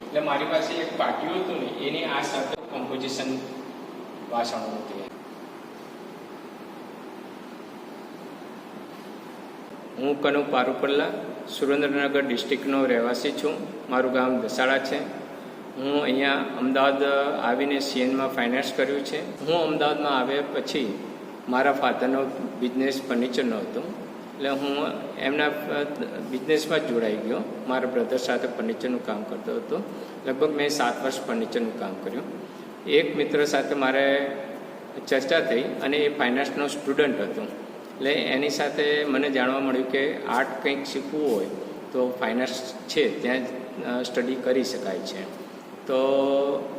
એટલે મારી પાસે એક પાટિયું હતું ને એની આ સાથે કમ્પોઝિશન વાસણો હતી. હું કનુ પારુપલ્લા સુરેન્દ્રનગર ડિસ્ટ્રિક્ટનો રહેવાસી છું. મારું ગામ દસાડા છે. હું અહીંયા અમદાવાદ આવીને સીએનમાં ફાઇનાન્સ કર્યું છે. હું અમદાવાદમાં આવ્યા પછી મારા ફાધરનો બિઝનેસ ફર્નિચરનો હતો, એટલે હું એમના બિઝનેસમાં જ જોડાઈ ગયો. મારા બ્રધર સાથે ફર્નિચરનું કામ કરતો હતો. લગભગ મેં 7 વર્ષ ફર્નિચરનું કામ કર્યું. એક મિત્ર સાથે મારે ચર્ચા થઈ અને એ ફાઇનાન્સનો સ્ટુડન્ટ હતો, એટલે એની સાથે મને જાણવા મળ્યું કે આર્ટ કંઈક શીખવું હોય તો ફાઇનાન્સ છે ત્યાં સ્ટડી કરી શકાય છે. તો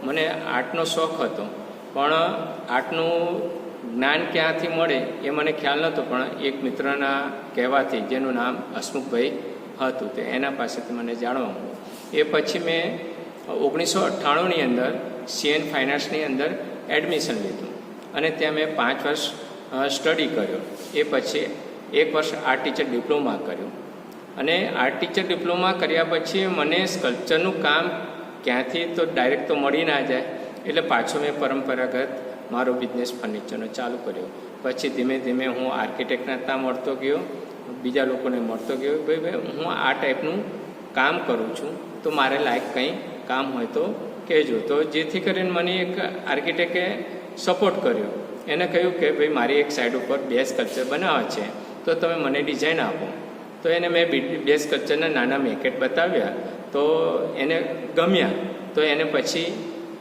મને આર્ટનો શોખ હતો, પણ આર્ટનું જ્ઞાન ક્યાંથી મળે એ મને ખ્યાલ નહોતો. પણ એક મિત્રના કહેવાથી, જેનું નામ હસમુખભાઈ હતું, તે એના પાસેથી મને જાણવા મળ્યું. એ પછી મેં 1998ની અંદર સીએન ફાઇનાન્સની અંદર એડમિશન લીધું અને ત્યાં મેં 5 વર્ષ સ્ટડી કર્યો. એ પછી 1 વર્ષ આર્ટ ટીચર ડિપ્લોમા કર્યું અને આર્ટ ટીચર ડિપ્લોમા કર્યા પછી મને સ્કલ્પચરનું કામ ક્યાંથી તો ડાયરેક્ટ તો મળી ના જાય, એટલે પાછો મેં પરંપરાગત મારો બિઝનેસ ફર્નિચરનો ચાલુ કર્યો. પછી ધીમે ધીમે હું આર્કિટેક્ટના ત્યાં મળતો ગયો, બીજા લોકોને મળતો ગયો. ભાઈ હું આ ટાઈપનું કામ કરું છું, તો મારે લાયક કંઈ કામ હોય તો કહેજો. તો જેથી કરીને મને એક આર્કિટેક્ટે સપોર્ટ કર્યો. એને કહ્યું કે ભાઈ મારી એક સાઈડ ઉપર 2 સ્કલ્પચર બનાવવા છે, તો તમે મને ડિઝાઇન આપો. તો એને મેં 2 સ્કલ્પચરના નાના મેકેટ બતાવ્યા, તો એને ગમ્યા. તો એને પછી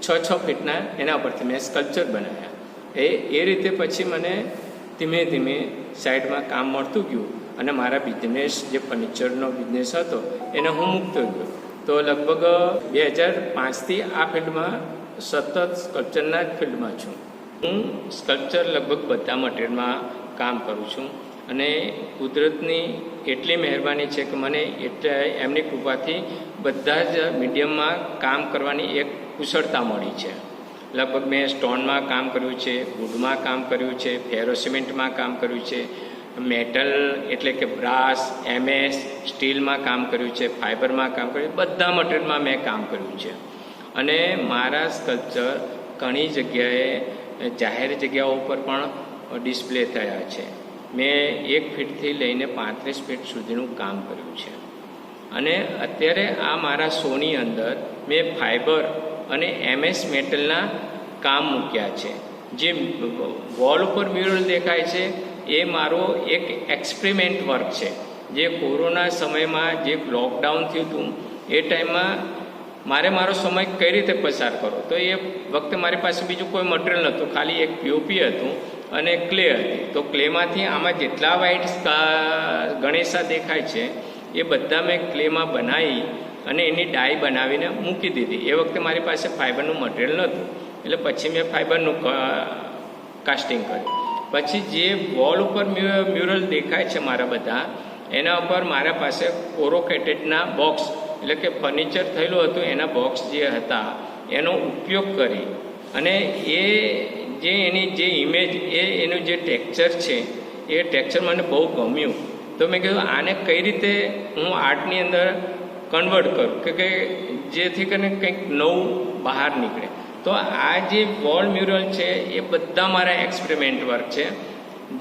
6 ફીટના એના પરથી મેં સ્કલ્પચર બનાવ્યા. એ રીતે પછી મને ધીમે ધીમે સાઈડમાં કામ મળતું ગયું અને મારા બિઝનેસ, જે ફર્નિચરનો બિઝનેસ હતો, એને હું મૂકતો ગયો. તો લગભગ 2005થી આ ફિલ્ડમાં સતત સ્કલ્પચરના જ ફિલ્ડમાં છું. હું સ્કલ્પચર લગભગ બધા મટીરિયલમાં કામ કરું છું અને કુદરતની એટલી મહેરબાની છે કે મને એમની કૃપાથી બધા જ મીડિયમમાં કામ કરવાની એક કુશળતા મળી છે. લગભગ મેં સ્ટોનમાં કામ કર્યું છે, વુડમાં કામ કર્યું છે, ફેરો સિમેન્ટમાં કામ કર્યું છે, મેટલ એટલે કે બ્રાસ, MS, સ્ટીલમાં કામ કર્યું છે, ફાઇબરમાં કામ કર્યું, બધા મટીરિયલમાં મેં કામ કર્યું છે. અને મારા સ્કલ્પચર ઘણી જગ્યાએ જાહેર જગ્યાઓ પર પણ ડિસ્પ્લે થયા છે. મેં 1 ફીટથી લઈને 35 ફીટ સુધીનું કામ કર્યું છે. અને અત્યારે આ મારા શોની અંદર મેં ફાઇબર અને MS મેટલના કામ મૂક્યા છે. જે વોલ ઉપર મ્યુરલ દેખાય છે એ મારો એક એક્સપેરિમેન્ટ વર્ક છે. જે કોરોના સમયમાં જે લોકડાઉન થયું હતું એ ટાઈમમાં મારે મારો સમય કઈ રીતે પસાર કરો, તો એ વખતે મારી પાસે બીજું કોઈ મટીરિયલ નહોતું, ખાલી એક POP હતું અને ક્લે હતી. તો ક્લેમાંથી આમાં જેટલા વ્હાઇટ ગણેશા દેખાય છે એ બધા મેં ક્લેમાં બનાવી અને એની ડાય બનાવીને મૂકી દીધી. એ વખતે મારી પાસે ફાઇબરનું મટીરિયલ નહોતું, એટલે પછી મેં ફાઇબરનું કાસ્ટિંગ કર્યું. પછી જે વોલ ઉપર મ્યુરલ દેખાય છે મારા બધા, એના ઉપર મારા પાસે કોરોકેટેડના બોક્સ, એટલે કે ફર્નિચર થયેલું હતું એના બોક્સ જે હતા એનો ઉપયોગ કરી અને એ જે એની જે ઇમેજ, એનું જે ટેક્ચર છે એ ટેક્ચર મને બહુ ગમ્યું. તો મેં કીધું આને કઈ રીતે હું આર્ટની અંદર કન્વર્ટ કરું કે જેથી કરીને કંઈક નવું બહાર નીકળે. તો આ જે વોલ મ્યુરલ છે એ બધા મારા એક્સપેરિમેન્ટ વર્ક છે,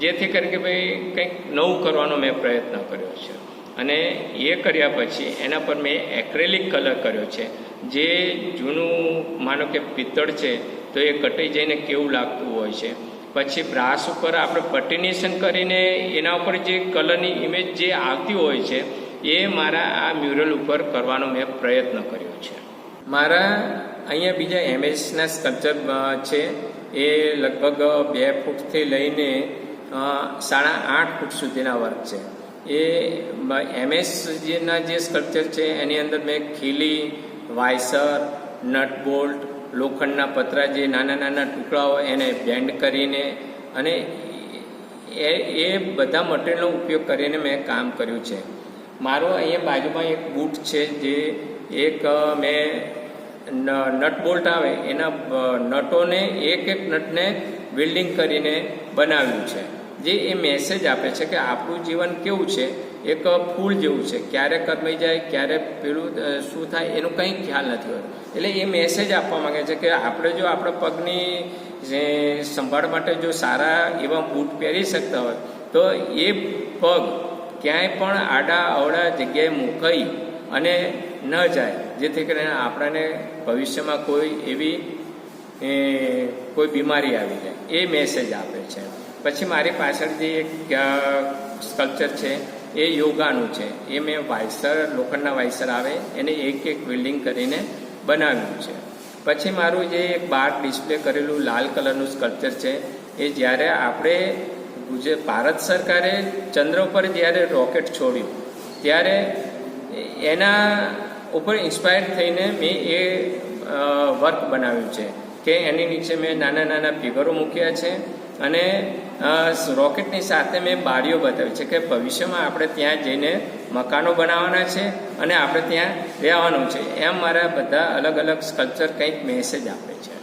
જેથી કરીને કે ભાઈ કંઈક નવું કરવાનો મેં પ્રયત્ન કર્યો છે. અને એ કર્યા પછી એના પર મેં એક્રેલિક કલર કર્યો છે. જે જૂનું માનો કે પિત્તળ છે તો એ કટાઈ જઈને કેવું લાગતું હોય છે. પછી બ્રાસ ઉપર આપણે પટિનેશન કરીને એના ઉપર જે કલરની ઇમેજ જે આવતી હોય છે એ મારા આ મ્યુરલ ઉપર કરવાનો મેં પ્રયત્ન કર્યો છે. મારા અહીંયા બીજા MSના સ્કલ્પચર છે, એ લગભગ 2 ફૂટથી લઈને 8.5 ફૂટ સુધીના વર્ક છે. એ MS ના જે સ્કલ્પચર છે એની અંદર મેં ખીલી, વાયસર, નટ બોલ્ટ, લોખંડના પતરા, જે નાના નાના ટુકડાઓ એને બેન્ડ કરીને અને એ બધા મટીરિયલનો ઉપયોગ કરીને મેં કામ કર્યું છે. મારો અહીંયા બાજુમાં એક બૂટ છે, જે એક મેં નટ બોલ્ટ આવે એના નટોને એક નટને વેલ્ડિંગ કરીને બનાવ્યું છે. જે એ મેસેજ આપે છે કે આપણું જીવન કેવું છે, એક ફૂલ જેવું છે, ક્યારે કરમાઈ જાય, ક્યારે પેલું શું થાય એનું કંઈ ખ્યાલ નથી હોતો. એટલે એ મેસેજ આપવા માંગે છે કે આપણે જો આપણા પગની સંભાળ માટે જો સારા એવા બૂટ પહેરી શકતા હોય તો એ પગ ક્યાંય પણ આડા અવડા જગ્યાએ મુકાઈ અને ન જાય, જેથી કરીને આપણને ભવિષ્યમાં કોઈ એવી કોઈ બીમારી આવી જાય, એ મેસેજ આપે છે. પછી મારી પાછળ જે એક સ્કલ્પચર છે એ યોગાનું છે. એ મેં વાઇસર, લોખંડના વાઇસર આવે એને એક વેલ્ડિંગ કરીને બનાવ્યું છે. પછી મારું જે એક બહાર ડિસ્પ્લે કરેલું લાલ કલરનું સ્કલ્પચર છે એ જ્યારે આપણે ભારત સરકારે ચંદ્ર ઉપર જ્યારે રોકેટ છોડ્યું ત્યારે એના ઉપર ઇન્સ્પાયર થઈને મેં એ વર્ક બનાવ્યું છે કે એની નીચે મેં નાના નાના ફિગરો મૂક્યા છે અને રોકેટની સાથે મેં બારીઓ બતાવી છે કે ભવિષ્યમાં આપણે ત્યાં જઈને મકાનો બનાવવાના છે અને આપણે ત્યાં રહેવાનું છે. એમ મારા બધા અલગ અલગ સ્કલ્પચર કંઈક મેસેજ આપે છે.